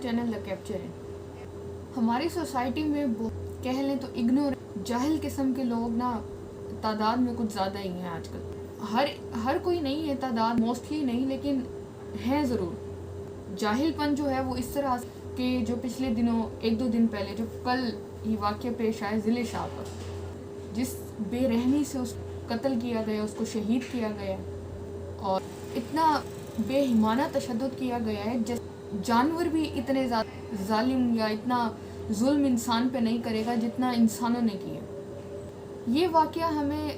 Channel دا capture ہے. ہماری society میں کہہ لیں تو جاہل قسم کے لوگ نا تعداد میں کچھ زیادہ ہی ہیں آج کل. ہر کوئی نہیں ہے تعداد، موسٹلی نہیں، لیکن ہیں ضرور. جاہل پن جو ہے وہ اس طرح کہ جو پچھلے دنوں 1-2 دن پہلے جو کل یہ واقعہ پیش آیا ضلع شاہ پر، جس بے رحمی سے اس کو قتل کیا گیا، اس کو شہید کیا گیا، اور اتنا بے ہیمانہ تشدد کیا گیا ہے جانور بھی اتنے زیادہ ظالم یا اتنا ظلم انسان پہ نہیں کرے گا جتنا انسانوں نے کیا. یہ واقعہ ہمیں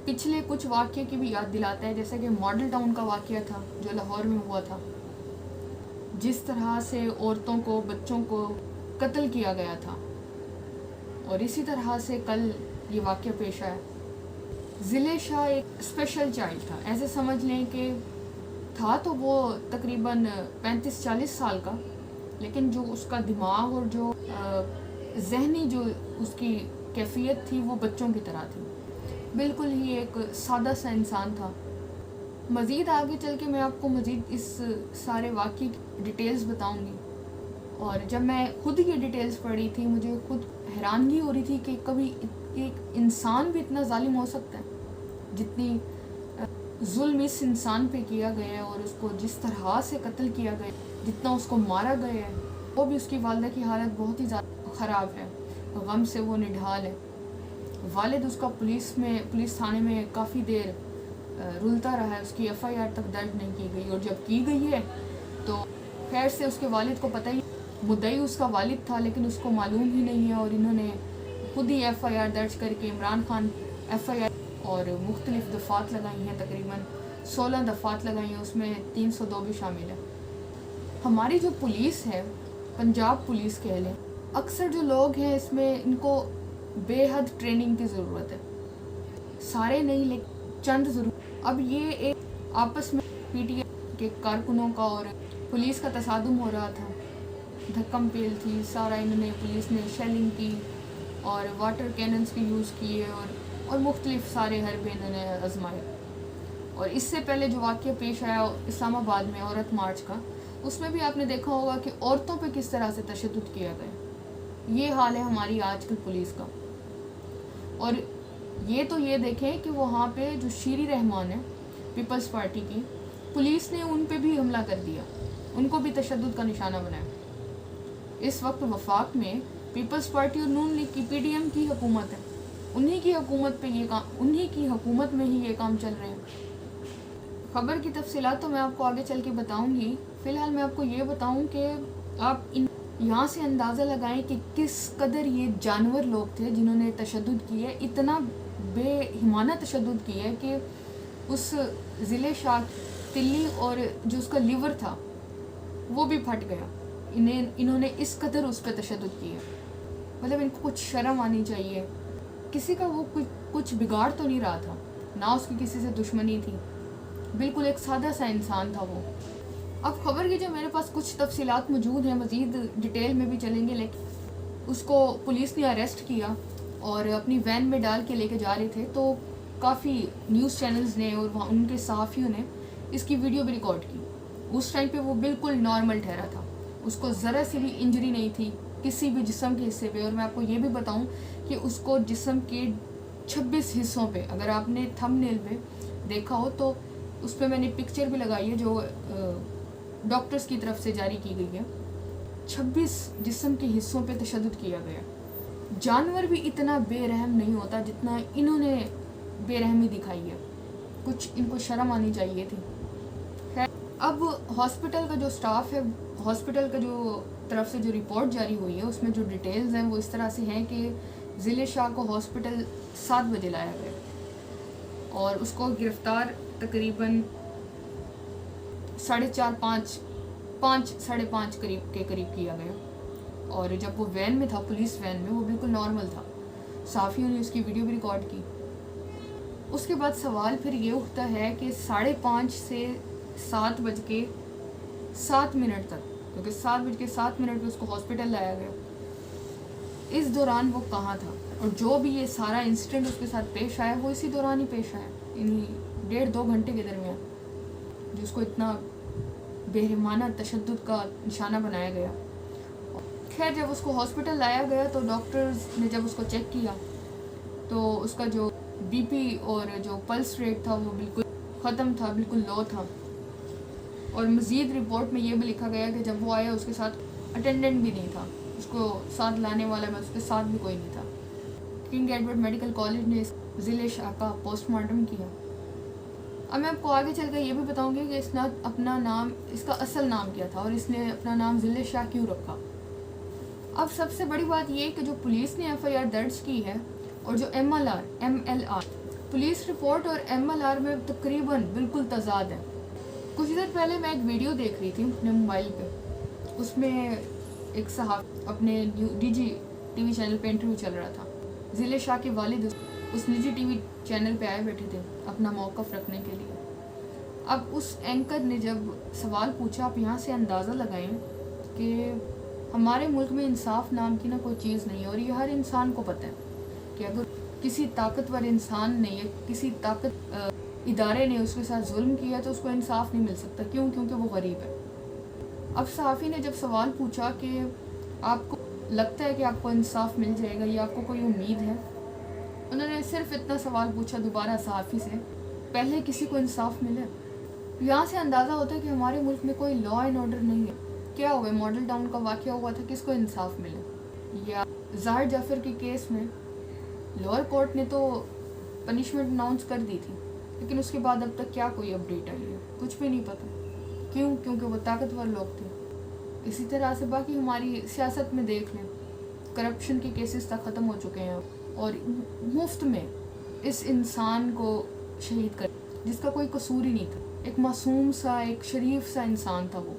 پچھلے کچھ واقعے کی بھی یاد دلاتا ہے، جیسے کہ ماڈل ٹاؤن کا واقعہ تھا جو لاہور میں ہوا تھا، جس طرح سے عورتوں کو، بچوں کو قتل کیا گیا تھا. اور اسی طرح سے کل یہ واقعہ پیش آیا. ضلع شاہ ایک اسپیشل چائلڈ تھا، ایسے سمجھ لیں کہ تھا تو وہ تقریباً 35-40 سال کا، لیکن جو اس کا دماغ اور جو ذہنی جو اس کی کیفیت تھی وہ بچوں کی طرح تھی. بالکل ہی ایک سادہ سا انسان تھا. مزید آگے چل کے میں آپ کو مزید اس سارے واقعے کی ڈیٹیلز بتاؤں گی. اور جب میں خود یہ ڈیٹیلز پڑھی تھی مجھے خود حیرانگی ہو رہی تھی کہ کبھی ایک انسان بھی اتنا ظالم ہو سکتا ہے. جتنی ظلم اس انسان پہ کیا گیا ہے اور اس کو جس طرح سے قتل کیا گیا، جتنا اس کو مارا گیا ہے، وہ بھی اس کی والدہ کی حالت بہت ہی زیادہ خراب ہے، غم سے وہ نڈھال ہے. والد اس کا پولیس تھانے میں کافی دیر رلتا رہا ہے، اس کی FIR تک درج نہیں کی گئی، اور جب کی گئی ہے تو خیر سے اس کے والد کو پتہ ہی، مدعی اس کا والد تھا لیکن اس کو معلوم ہی نہیں ہے، اور انہوں نے خود ہی FIR درج کر کے عمران خان FIR اور مختلف دفعات لگائی ہیں، تقریباً 16 دفعات لگائی ہیں، اس میں 302 بھی شامل ہے. ہماری جو پولیس ہے، پنجاب پولیس کہہ لیں، اکثر جو لوگ ہیں اس میں ان کو بے حد ٹریننگ کی ضرورت ہے. سارے نہیں لیکن چند ضرور. اب یہ ایک آپس میں PTI کے کارکنوں کا اور پولیس کا تصادم ہو رہا تھا، دھکم پیل تھی سارا، انہوں نے پولیس نے شیلنگ کی اور واٹر کیننز کے یوز کیے اور مختلف سارے حربے انہوں نے آزمائے. اور اس سے پہلے جو واقعہ پیش آیا اسلام آباد میں عورت مارچ کا، اس میں بھی آپ نے دیکھا ہوگا کہ عورتوں پہ کس طرح سے تشدد کیا گیا. یہ حال ہے ہماری آج کل پولیس کا. اور یہ تو یہ دیکھیں کہ وہاں پہ جو شیری رحمان ہے پیپلز پارٹی کی، پولیس نے ان پہ بھی حملہ کر دیا، ان کو بھی تشدد کا نشانہ بنایا. اس وقت وفاق میں پیپلز پارٹی اور نون لیگ کی PDM کی حکومت ہے، انہی کی حکومت پہ یہ کام، انہی کی حکومت میں ہی یہ کام چل رہے ہیں. خبر کی تفصیلات تو میں آپ کو آگے چل کے بتاؤں گی. فی الحال میں آپ کو یہ بتاؤں کہ آپ یہاں سے اندازہ لگائیں کہ کس قدر یہ جانور لوگ تھے جنہوں نے تشدد کیا ہے. اتنا بے ہیمانہ تشدد کیا ہے کہ اس ضلع شاہ تلی اور جو اس کا لیور تھا وہ بھی پھٹ گیا. انہوں نے اس قدر اس پہ تشدد کیا. مطلب ان کو کچھ شرم آنی چاہیے. کسی کا وہ کچھ بگاڑ تو نہیں رہا تھا، نہ اس کی کسی سے دشمنی تھی، بالکل ایک سادہ سا انسان تھا وہ. اب خبر کی جو میرے پاس کچھ تفصیلات موجود ہیں، مزید ڈیٹیل میں بھی چلیں گے، لیکن اس کو پولیس نے اریسٹ کیا اور اپنی وین میں ڈال کے لے کے جا رہے تھے. تو کافی نیوز چینلز نے اور وہاں ان کے صحافیوں نے اس کی ویڈیو بھی ریکارڈ کی. اس ٹائم پہ وہ بالکل نارمل ٹھہرا تھا، اس کو ذرا سی بھی انجری نہیں تھی کسی بھی جسم کے حصے پہ. اور میں آپ کو یہ بھی بتاؤں کہ اس کو جسم کے 26 حصوں پہ، اگر آپ نے تھم نیل پہ دیکھا ہو تو اس پہ میں نے پکچر بھی لگائی ہے جو ڈاکٹرز کی طرف سے جاری کی گئی ہے. 26 جسم کے حصوں پہ تشدد کیا گیا. جانور بھی اتنا بے رحم نہیں ہوتا جتنا انہوں نے بے رحمی دکھائی ہے. کچھ ان کو شرم آنی چاہیے تھی. اب ہاسپٹل کا جو سٹاف ہے، ہاسپٹل کا جو طرف سے جو رپورٹ جاری ہوئی ہے اس میں جو ڈیٹیلز ہیں وہ اس طرح سے ہیں کہ ضلع شاہ کو ہاسپٹل 7 بجے لایا گیا اور اس کو گرفتار تقریباً 4:30 5:30 کے قریب کیا گیا. اور جب وہ وین میں تھا، پولیس وین میں، وہ بالکل نارمل تھا. صحافیوں نے اس کی ویڈیو بھی ریکارڈ کی. اس کے بعد سوال پھر یہ اٹھتا ہے کہ 5:30 سے 7:07 تک، کیونکہ 7:07 پہ اس کو ہاسپٹل لایا گیا، اس دوران وہ کہاں تھا؟ اور جو بھی یہ سارا انسیڈنٹ اس کے ساتھ پیش آیا وہ اسی دوران ہی پیش آیا، انہی 1.5-2 گھنٹے کے درمیان، جو اس کو اتنا بے رحمانہ تشدد کا نشانہ بنایا گیا. خیر جب اس کو ہاسپٹل لایا گیا تو ڈاکٹرز نے جب اس کو چیک کیا تو اس کا جو بی پی اور جو پلس ریٹ تھا وہ بالکل ختم تھا، بالکل لو تھا. اور مزید رپورٹ میں یہ بھی لکھا گیا کہ جب وہ آیا اس کے ساتھ اٹینڈنٹ بھی نہیں تھا، اس کو ساتھ لانے والا میں اس کے ساتھ بھی کوئی نہیں تھا. کنگ ایڈورڈ میڈیکل کالج نے ضلع شاہ کا پوسٹ مارٹم کیا. اب میں آپ کو آگے چل کر یہ بھی بتاؤں گی کہ اس نے اپنا نام، اس کا اصل نام کیا تھا اور اس نے اپنا نام ضلع شاہ کیوں رکھا. اب سب سے بڑی بات یہ کہ جو پولیس نے ایف آئی آر درج کی ہے اور جو M L R police report اور ایم ایل آر میں تقریباً بالکل تضاد ہے. کچھ دیر پہلے میں ایک ویڈیو دیکھ رہی تھی اپنے موبائل پہ، اس میں ایک صحافی اپنے D G T V channel پہ انٹرویو چل رہا تھا. ضلع شاہ کے والد اس نجی ٹی وی چینل پہ آئے بیٹھے تھے اپنا موقف رکھنے کے لیے. اب اس اینکر نے جب سوال پوچھا، آپ یہاں سے اندازہ لگائیں کہ ہمارے ملک میں انصاف نام کی نہ کوئی چیز نہیں ہے، اور یہ ہر انسان کو پتہ ہے کہ اگر کسی طاقتور انسان نے یا کسی ادارے نے اس کے ساتھ ظلم کیا تو اس کو انصاف نہیں مل سکتا. کیوں؟ کیونکہ وہ غریب ہے. اب صحافی نے جب سوال پوچھا کہ آپ کو لگتا ہے کہ آپ کو انصاف مل جائے گا یا آپ کو کوئی امید ہے، انہوں نے صرف اتنا سوال پوچھا دوبارہ صحافی سے، پہلے کسی کو انصاف ملے؟ یہاں سے اندازہ ہوتا ہے کہ ہمارے ملک میں کوئی لا اینڈ آرڈر نہیں ہے. کیا ہوا؟ ماڈل ٹاؤن کا واقعہ ہوا تھا، کس کو انصاف ملے؟ یا ظاہر جعفر کے کیس میں لوئر کورٹ نے تو پنشمنٹ اناؤنس کر دی تھی، لیکن اس کے بعد اب تک کیا کوئی اپڈیٹ آئی ہے؟ کچھ بھی نہیں پتہ. کیوں؟ کیونکہ وہ طاقتور لوگ تھے. اسی طرح سے باقی ہماری سیاست میں دیکھ لیں، کرپشن کے کیسز تک ختم ہو چکے ہیں اور مفت میں اس انسان کو شہید کر جس کا کوئی قصور ہی نہیں تھا. ایک معصوم سا، ایک شریف سا انسان تھا وہ.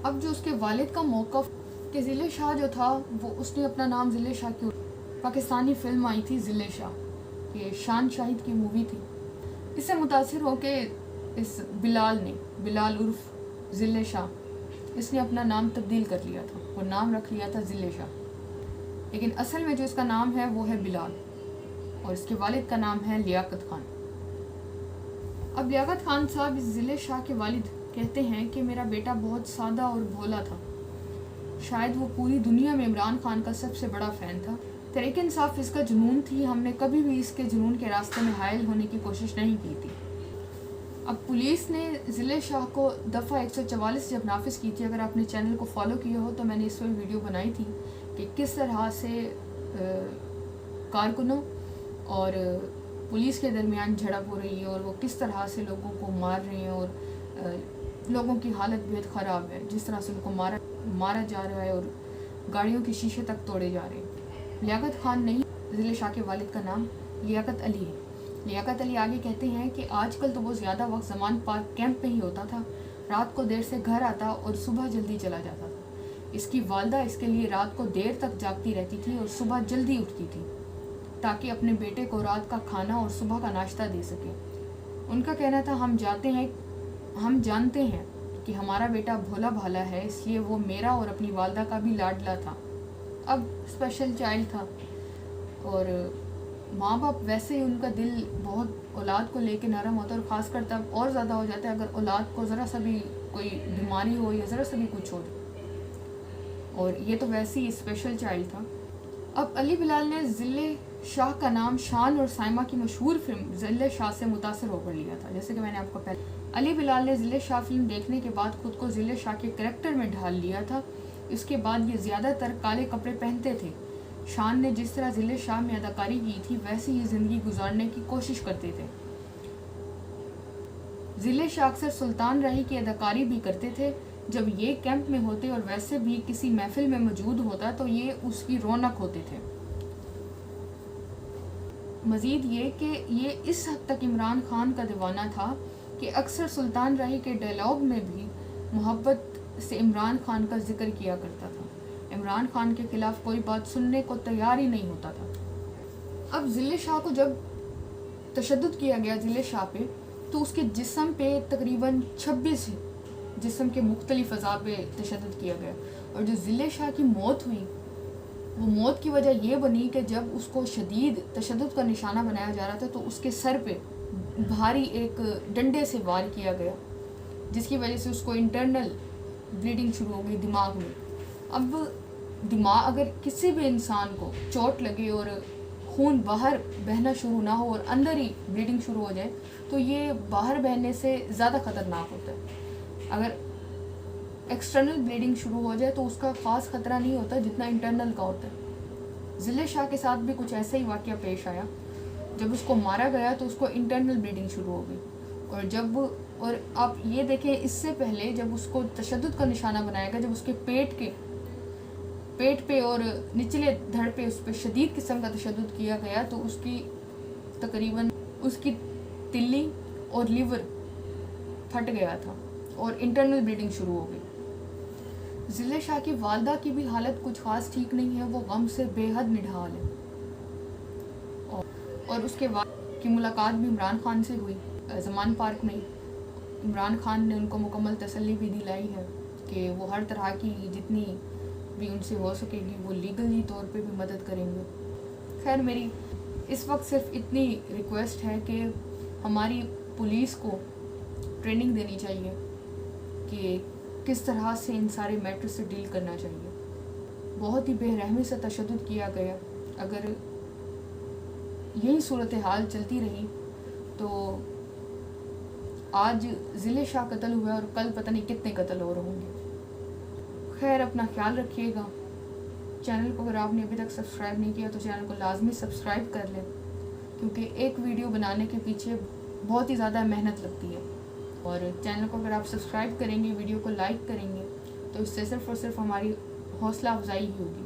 اب جو اس کے والد کا موقف کہ ضلع شاہ جو تھا وہ اس نے اپنا نام ضلع شاہ کیوں، پاکستانی فلم آئی تھی ضلع شاہ، یہ شان شاہد کی مووی تھی، اس سے متاثر ہو کے اس بلال عرف ضلع شاہ، اس نے اپنا نام تبدیل کر لیا تھا اور نام رکھ لیا تھا ضلع شاہ. لیکن اصل میں جو اس کا نام ہے وہ ہے بلال، اور اس کے والد کا نام ہے لیاقت خان. اب لیاقت خان صاحب اس ضلع شاہ کے والد کہتے ہیں کہ میرا بیٹا بہت سادہ اور بھولا تھا. شاید وہ پوری دنیا میں عمران خان کا سب سے بڑا فین تھا. تحریک انصاف اس کا جنون تھی، ہم نے کبھی بھی اس کے جنون کے راستے میں حائل ہونے کی کوشش نہیں کی تھی. اب پولیس نے ضلع شاہ کو دفعہ 144 جب نافذ کی تھی، اگر آپ نے چینل کو فالو کیا ہو تو میں نے اس پر ویڈیو بنائی تھی کہ کس طرح سے کارکنوں اور پولیس کے درمیان جھڑپ ہو رہی ہے اور وہ کس طرح سے لوگوں کو مار رہے ہیں اور لوگوں کی حالت بہت خراب ہے، جس طرح سے ان کو مارا جا رہا ہے اور گاڑیوں کے شیشے تک توڑے جا رہے ہیں. لیاقت خان نہیں، ضلع شاہ کے والد کا نام لیاقت علی ہے. لیاقت علی آگے کہتے ہیں کہ آج کل تو وہ زیادہ وقت زمان پارک کیمپ میں ہی ہوتا تھا، رات کو دیر سے گھر آتا اور صبح جلدی چلا جاتا تھا. اس کی والدہ اس کے لیے رات کو دیر تک جاگتی رہتی تھی اور صبح جلدی اٹھتی تھی تاکہ اپنے بیٹے کو رات کا کھانا اور صبح کا ناشتہ دے سکے. ان کا کہنا تھا ہم جانتے ہیں کہ ہمارا بیٹا بھولا بھالا ہے، اس لیے وہ میرا اور اپنی والدہ کا بھی لاڈلا تھا. اب اسپیشل چائلڈ تھا اور ماں باپ ویسے ہی ان کا دل بہت اولاد کو لے کے نرم ہوتا ہے، اور خاص کر تب اور زیادہ ہو جاتا ہے اگر اولاد کو ذرا سا بھی کوئی بیماری ہو یا ذرا سا بھی کچھ ہو. اور یہ تو ویسے ہی اسپیشل چائلڈ تھا. اب علی بلال نے ضلع شاہ کا نام شان اور سائمہ کی مشہور فلم ضلع شاہ سے متاثر ہو کر لیا تھا. جیسے کہ میں نے آپ کو پہلے علی بلال نے ضلع شاہ فلم دیکھنے کے بعد خود کو ضلع شاہ کے کریکٹر میں ڈھال لیا تھا. اس کے بعد یہ زیادہ تر کالے کپڑے پہنتے تھے. شان نے جس طرح ضلع شاہ میں اداکاری کی تھی ویسے ہی زندگی گزارنے کی کوشش کرتے تھے. ضلع شاہ اکثر سلطان راہی کی اداکاری بھی کرتے تھے. جب یہ کیمپ میں ہوتے اور ویسے بھی کسی محفل میں موجود ہوتا تو یہ اس کی رونق ہوتے تھے. مزید یہ کہ یہ اس حد تک عمران خان کا دیوانہ تھا کہ اکثر سلطان راہی کے ڈائلاگ میں بھی محبت سے عمران خان کا ذکر کیا کرتا تھا. عمران خان کے خلاف کوئی بات سننے کو تیار ہی نہیں ہوتا تھا. اب ضلع شاہ کو جب تشدد کیا گیا ضلع شاہ پہ تو اس کے جسم پہ تقریباً 26 جسم کے مختلف اعضاء پہ تشدد کیا گیا. اور جو ضلع شاہ کی موت ہوئی وہ موت کی وجہ یہ بنی کہ جب اس کو شدید تشدد کا نشانہ بنایا جا رہا تھا تو اس کے سر پہ بھاری ایک ڈنڈے سے وار کیا گیا، جس کی وجہ سے اس کو انٹرنل بلیڈنگ شروع ہو گئی دماغ میں. اب دماغ اگر کسی بھی انسان کو چوٹ لگے اور خون باہر بہنا شروع نہ ہو اور اندر ہی بلیڈنگ شروع ہو جائے تو یہ باہر بہنے سے زیادہ خطرناک ہوتا ہے. اگر ایکسٹرنل بلیڈنگ شروع ہو جائے تو اس کا خاص خطرہ نہیں ہوتا جتنا انٹرنل کا ہوتا ہے. ضلع شاہ کے ساتھ بھی کچھ ایسا ہی واقعہ پیش آیا. جب اس کو مارا گیا تو اس کو انٹرنل بلیڈنگ شروع ہو گئی. اور آپ یہ دیکھیں اس سے پہلے جب اس کو تشدد کا نشانہ بنایا گیا، جب اس کے پیٹ پہ اور نچلے دھڑ پہ اس پہ شدید قسم کا تشدد کیا گیا تو اس کی تقریباً اس کی تلی اور لیور پھٹ گیا تھا اور انٹرنل بلیڈنگ شروع ہو گئی. ضلع شاہ کی والدہ کی بھی حالت کچھ خاص ٹھیک نہیں ہے، وہ غم سے بے حد نڈھال ہے. اور اس کے بعد کی ملاقات بھی عمران خان سے ہوئی زمان پارک میں. عمران خان نے ان کو مکمل تسلی بھی دلائی ہے کہ وہ ہر طرح کی جتنی بھی ان سے ہو سکے گی وہ لیگلی طور پہ بھی مدد کریں گے. خیر میری اس وقت صرف اتنی ریکویسٹ ہے کہ ہماری پولیس کو ٹریننگ دینی چاہیے کہ کس طرح سے ان سارے میٹر سے ڈیل کرنا چاہیے. بہت ہی بے رحمی سے تشدد کیا گیا. اگر یہی صورتحال چلتی رہی تو آج ضلع شاہ قتل ہوا اور کل پتہ نہیں کتنے قتل اور ہوں گے. خیر اپنا خیال رکھیے گا. چینل کو اگر آپ نے ابھی تک سبسکرائب نہیں کیا تو چینل کو لازمی سبسکرائب کر لیں، کیونکہ ایک ویڈیو بنانے کے پیچھے بہت ہی زیادہ محنت لگتی ہے. اور چینل کو اگر آپ سبسکرائب کریں گے، ویڈیو کو لائک کریں گے تو اس سے صرف اور صرف ہماری حوصلہ افزائی ہی ہوگی.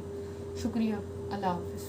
شکریہ. اللہ حافظ.